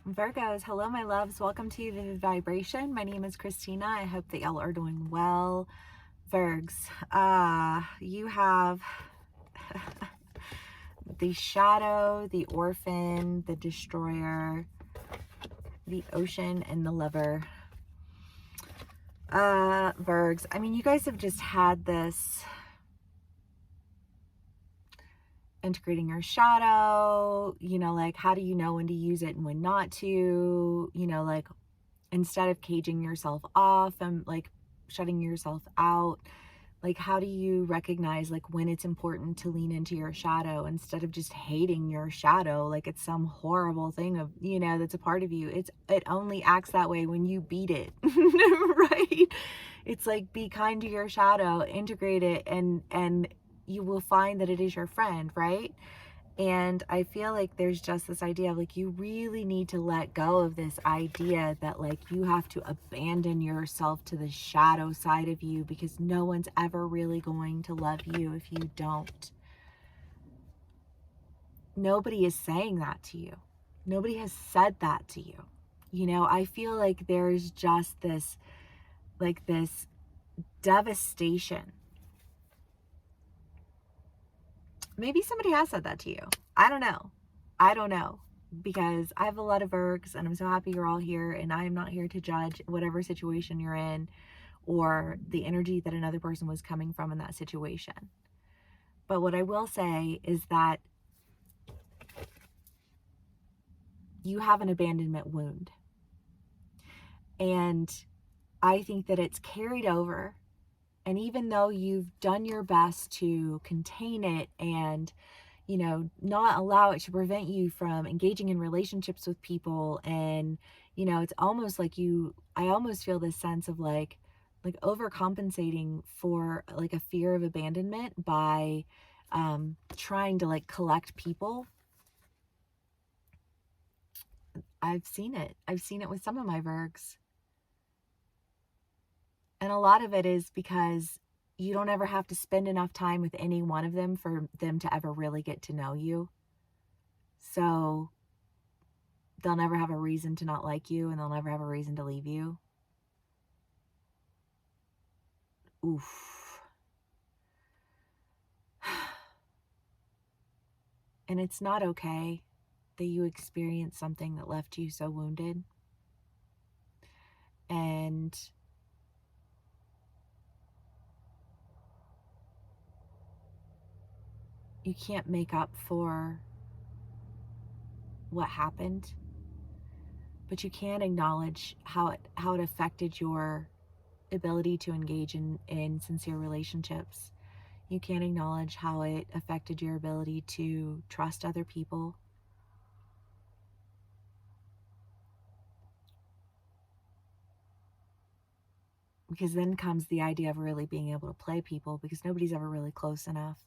Virgos, hello my loves. Welcome to Vivid Vibration. My name is Christina. I hope that y'all are doing well. Virgs, you have the Shadow, the Orphan, the Destroyer, the Ocean, and the Lover. Virgs, I mean, you guys have just had this integrating your shadow, like how do you know when to use it and when not to, like instead of caging yourself off and like shutting yourself out, like how do you recognize like when it's important to lean into your shadow instead of just hating your shadow like it's some horrible thing of that's a part of you. It only acts that way when you beat it. Right? It's like, be kind to your shadow, integrate it, and you will find that it is your friend, right? And I feel like there's just this idea of like, you really need to let go of this idea that like you have to abandon yourself to the shadow side of you, because no one's ever really going to love you if you don't. Nobody is saying that to you. Nobody has said that to you. I feel like there's just this, like this devastation. Maybe somebody has said that to you. I don't know, because I have a lot of Virgs and I'm so happy you're all here, and I am not here to judge whatever situation you're in or the energy that another person was coming from in that situation. But what I will say is that you have an abandonment wound. And I think that it's carried over. And even though you've done your best to contain it and not allow it to prevent you from engaging in relationships with people, and it's almost like I almost feel this sense of like overcompensating for like a fear of abandonment by trying to like collect people. I've seen it with some of my Virgs, and a lot of it is because you don't ever have to spend enough time with any one of them for them to ever really get to know you. So they'll never have a reason to not like you, and they'll never have a reason to leave you. Oof. And it's not okay that you experienced something that left you so wounded. And you can't make up for what happened, but you can acknowledge how it affected your ability to engage in sincere relationships. You can acknowledge how it affected your ability to trust other people. Because then comes the idea of really being able to play people, because nobody's ever really close enough.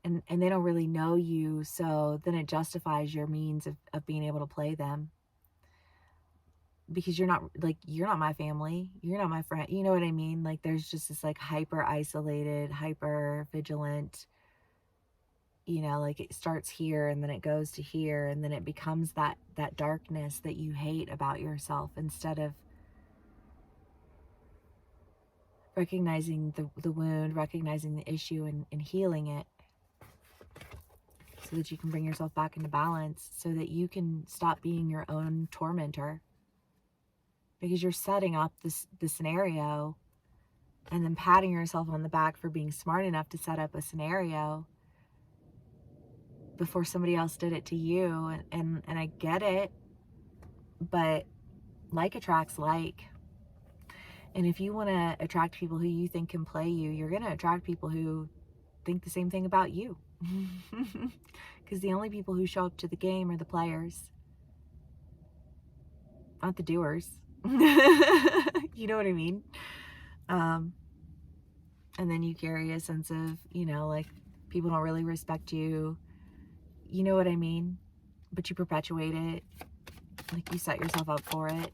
And they don't really know you, so then it justifies your means of being able to play them. Because you're not my family, you're not my friend, you know what I mean? Like there's just this like hyper isolated, hyper vigilant, like it starts here and then it goes to here, and then it becomes that darkness that you hate about yourself, instead of recognizing the wound, recognizing the issue, and healing it, so that you can bring yourself back into balance, so that you can stop being your own tormentor. Because you're setting up this scenario and then patting yourself on the back for being smart enough to set up a scenario before somebody else did it to you. And I get it, but like attracts like. And if you want to attract people who you think can play you, you're going to attract people who think the same thing about you. Because the only people who show up to the game are the players, not the doers. You know what I mean? And then you carry a sense of, like people don't really respect you. You know what I mean? But you perpetuate it. Like you set yourself up for it.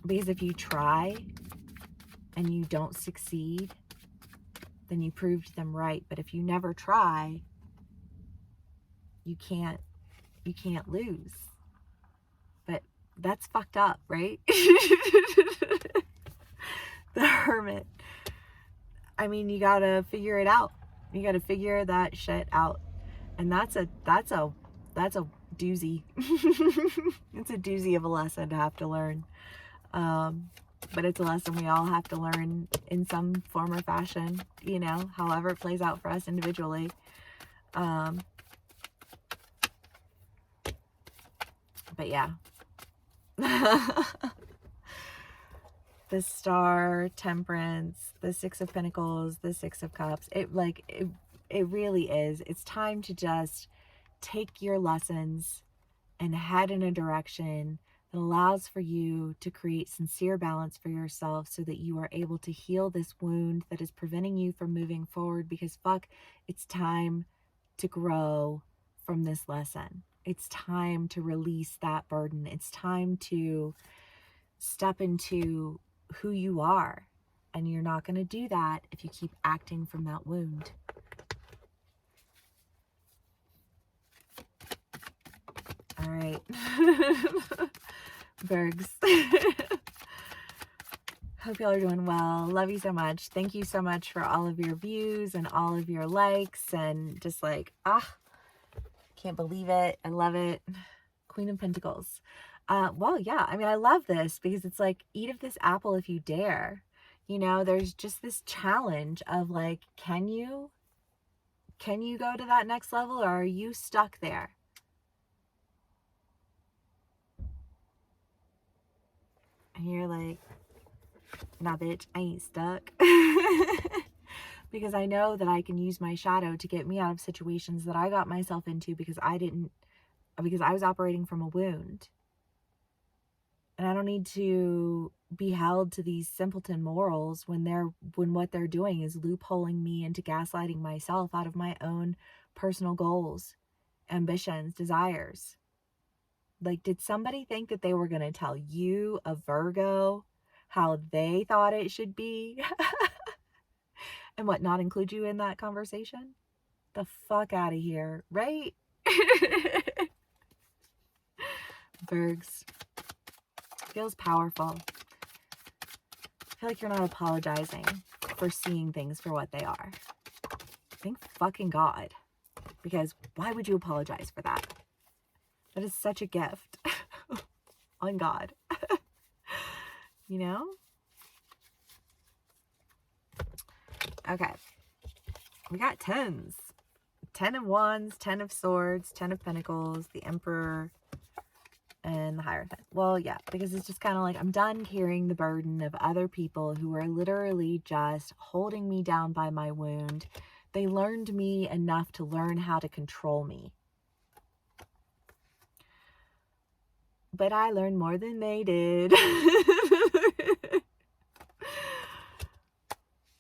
Because if you try and you don't succeed, then you proved them right. But if you never try, you can't lose. But that's fucked up, right? The Hermit. I mean, you gotta figure it out. You gotta figure that shit out. And that's a doozy. It's a doozy of a lesson to have to learn. But it's a lesson we all have to learn in some form or fashion, you know, however it plays out for us individually. But yeah. The Star, Temperance, the Six of Pentacles, the Six of Cups. It really is. It's time to just take your lessons and head in a direction that allows for you to create sincere balance for yourself so that you are able to heal this wound that is preventing you from moving forward, because fuck, it's time to grow from this lesson. It's time to release that burden. It's time to step into who you are. And you're not going to do that if you keep acting from that wound. All right. Bergs. Hope y'all are doing well. Love you so much. Thank you so much for all of your views and all of your likes and just like, can't believe it. I love it. Queen of Pentacles. Well, yeah, I mean, I love this because it's like, eat of this apple if you dare. You know, there's just this challenge of like, can you go to that next level, or are you stuck there? And you're like, nah, bitch, I ain't stuck. Because I know that I can use my shadow to get me out of situations that I got myself into because I was operating from a wound. And I don't need to be held to these simpleton morals when what they're doing is loopholing me into gaslighting myself out of my own personal goals, ambitions, desires. Like, did somebody think that they were going to tell you, a Virgo, how they thought it should be? And what, not include you in that conversation? The fuck out of here, right? Virgs. Feels powerful. I feel like you're not apologizing for seeing things for what they are. Thank fucking God. Because why would you apologize for that? That is such a gift. On God. You know? Okay. We got tens. 10 of Wands, 10 of Swords, 10 of Pentacles, the Emperor, and the Hierophant. Well, yeah, because it's just kind of like, I'm done carrying the burden of other people who are literally just holding me down by my wound. They learned me enough to learn how to control me. But I learned more than they did.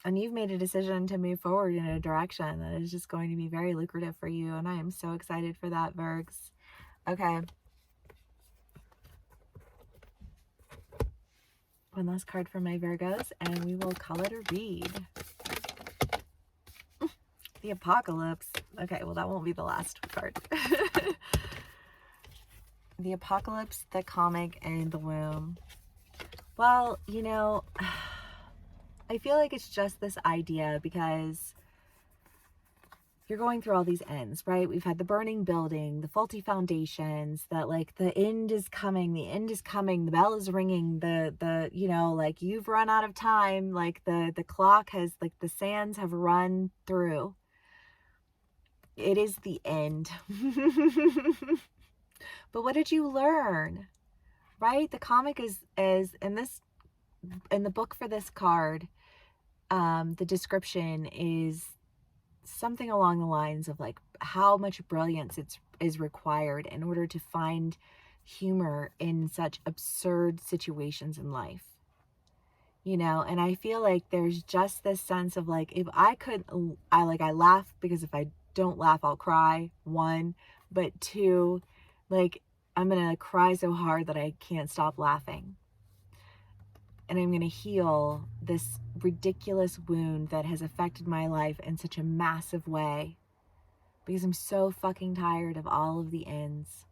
And you've made a decision to move forward in a direction that is just going to be very lucrative for you. And I am so excited for that, Virgs. Okay. One last card for my Virgos, and we will call it a read. The Apocalypse. Okay, well, that won't be the last card. The Apocalypse, the comic, and the womb. Well, you know, I feel like it's just this idea because you're going through all these ends, right? We've had the burning building, the faulty foundations, that like the end is coming, the bell is ringing, the you know, like you've run out of time, like the clock has, like the sands have run through. It is the end. But what did you learn? Right? The comic is in the book for this card, the description is something along the lines of like how much brilliance is required in order to find humor in such absurd situations in life, you know. And I feel like there's just this sense of like, if I laugh because if I don't laugh I'll cry, one, but two, like I'm gonna cry so hard that I can't stop laughing. And I'm going to heal this ridiculous wound that has affected my life in such a massive way because I'm so fucking tired of all of the ends.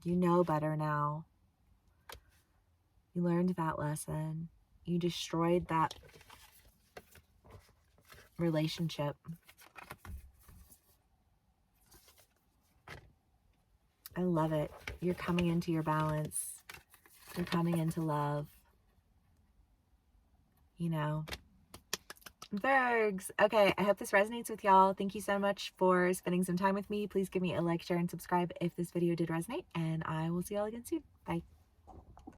You know better now. You learned that lesson. You destroyed that relationship. I love it. You're coming into your balance. You're coming into love. You know. Virgs. Okay, I hope this resonates with y'all. Thank you so much for spending some time with me. Please give me a like, share, and subscribe if this video did resonate, and I will see y'all again soon. Bye.